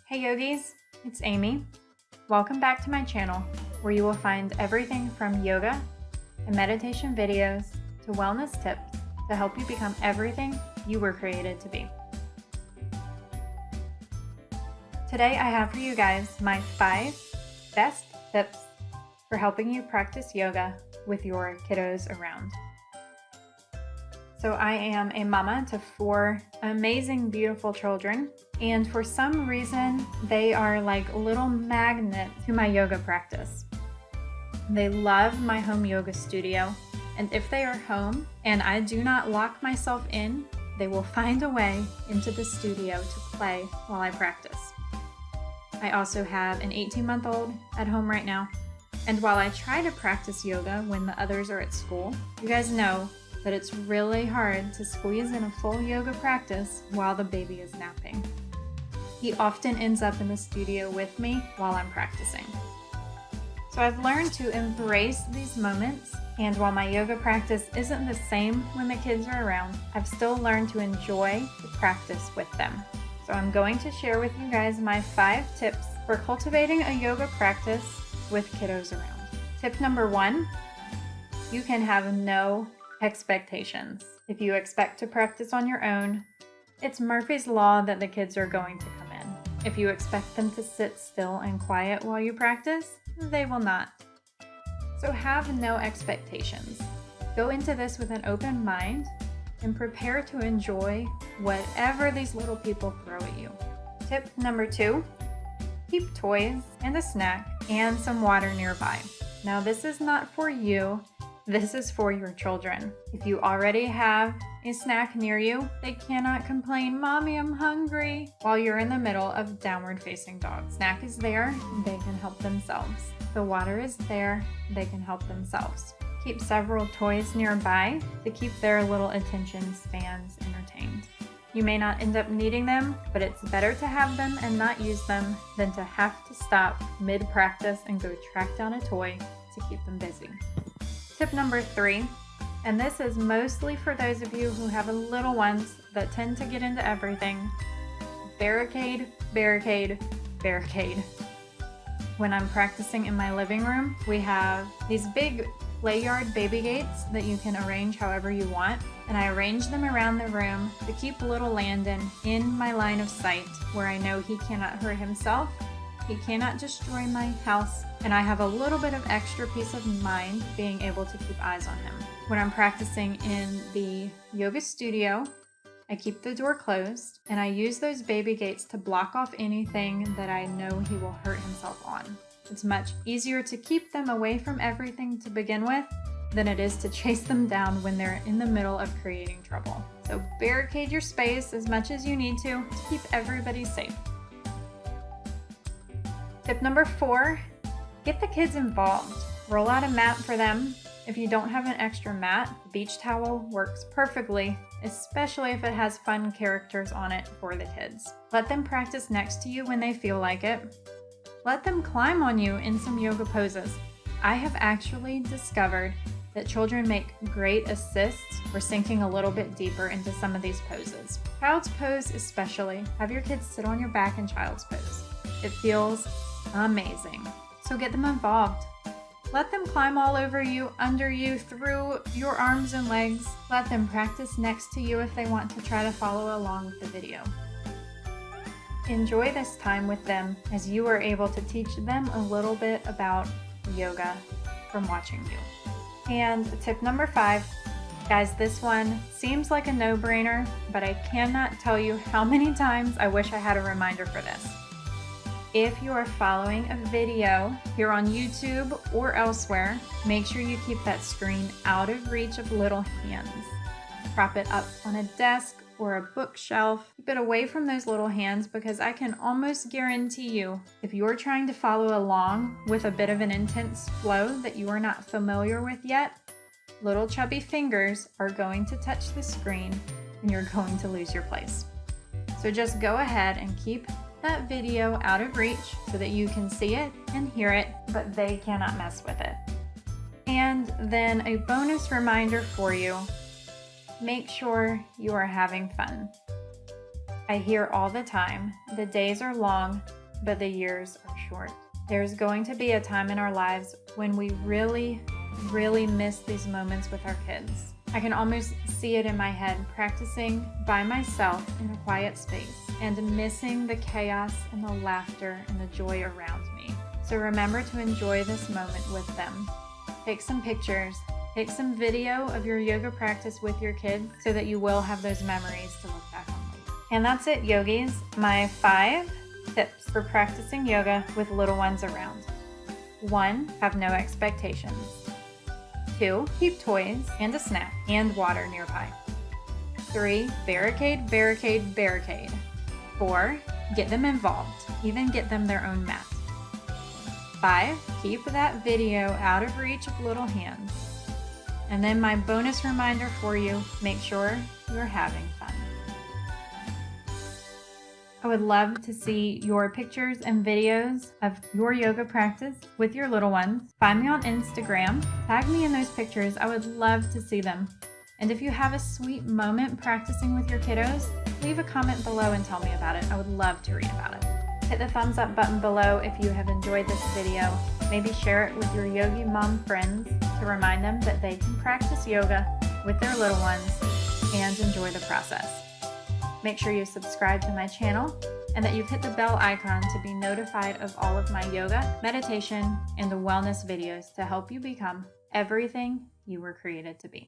Hey yogis, it's Amy. Welcome back to my channel where you will find everything from yoga and meditation videos to wellness tips to help you become everything you were created to be. Today I have for you guys my 5 best tips for helping you practice yoga with your kiddos around. So I am a mama to 4 amazing, beautiful children, and for some reason, they are like little magnets to my yoga practice. They love my home yoga studio, and if they are home and I do not lock myself in, they will find a way into the studio to play while I practice. I also have an 18-month-old at home right now, and while I try to practice yoga when the others are at school, you guys know that it's really hard to squeeze in a full yoga practice while the baby is napping. He often ends up in the studio with me while I'm practicing. So I've learned to embrace these moments, and while my yoga practice isn't the same when the kids are around, I've still learned to enjoy the practice with them. So I'm going to share with you guys my 5 tips for cultivating a yoga practice with kiddos around. Tip number 1, you can have no expectations. If you expect to practice on your own, it's Murphy's Law that the kids are going to come in. If you expect them to sit still and quiet while you practice, they will not. So have no expectations. Go into this with an open mind and prepare to enjoy whatever these little people throw at you. Tip number 2, keep toys and a snack and some water nearby. Now this is not for you. This is for your children. If you already have a snack near you, they cannot complain, "Mommy, I'm hungry," while you're in the middle of downward facing dog. Snack is there, they can help themselves. The water is there, they can help themselves. Keep several toys nearby to keep their little attention spans entertained. You may not end up needing them, but it's better to have them and not use them than to have to stop mid-practice and go track down a toy to keep them busy. Tip number 3, and this is mostly for those of you who have little ones that tend to get into everything: barricade, barricade, barricade. When I'm practicing in my living room, we have these big play yard baby gates that you can arrange however you want, and I arrange them around the room to keep little Landon in my line of sight where I know he cannot hurt himself, he cannot destroy my house, and I have a little bit of extra peace of mind being able to keep eyes on him. When I'm practicing in the yoga studio, I keep the door closed and I use those baby gates to block off anything that I know he will hurt himself on. It's much easier to keep them away from everything to begin with than it is to chase them down when they're in the middle of creating trouble. So barricade your space as much as you need to keep everybody safe. Tip number 4, get the kids involved. Roll out a mat for them. If you don't have an extra mat, a beach towel works perfectly, especially if it has fun characters on it for the kids. Let them practice next to you when they feel like it. Let them climb on you in some yoga poses. I have actually discovered that children make great assists for sinking a little bit deeper into some of these poses. Child's pose especially. Have your kids sit on your back in child's pose. It feels amazing. So get them involved. Let them climb all over you, under you, through your arms and legs. Let them practice next to you if they want to try to follow along with the video. Enjoy this time with them as you are able to teach them a little bit about yoga from watching you. And tip number 5, guys, this one seems like a no-brainer, but I cannot tell you how many times I wish I had a reminder for this. If you are following a video here on YouTube or elsewhere, make sure you keep that screen out of reach of little hands. Prop it up on a desk or a bookshelf. Keep it away from those little hands, because I can almost guarantee you, if you're trying to follow along with a bit of an intense flow that you are not familiar with yet, little chubby fingers are going to touch the screen and you're going to lose your place. So just go ahead and keep that video out of reach so that you can see it and hear it, but they cannot mess with it. And then a bonus reminder for you: make sure you are having fun. I hear all the time, the days are long, but the years are short. There's going to be a time in our lives when we really miss these moments with our kids. I can almost see it in my head, practicing by myself in a quiet space and missing the chaos and the laughter and the joy around me. So remember to enjoy this moment with them. Take some pictures, take some video of your yoga practice with your kids so that you will have those memories to look back on later. And that's it, yogis. My 5 tips for practicing yoga with little ones around. 1, have no expectations. 2, keep toys and a snack and water nearby. 3, barricade, barricade, barricade. 4, get them involved, even get them their own mat. 5, keep that video out of reach of little hands. And then my bonus reminder for you, make sure you're having fun. I would love to see your pictures and videos of your yoga practice with your little ones. Find me on Instagram, tag me in those pictures. I would love to see them. And if you have a sweet moment practicing with your kiddos, leave a comment below and tell me about it. I would love to read about it. Hit the thumbs up button below if you have enjoyed this video. Maybe share it with your yogi mom friends to remind them that they can practice yoga with their little ones and enjoy the process. Make sure you subscribe to my channel and that you've hit the bell icon to be notified of all of my yoga, meditation, and wellness videos to help you become everything you were created to be.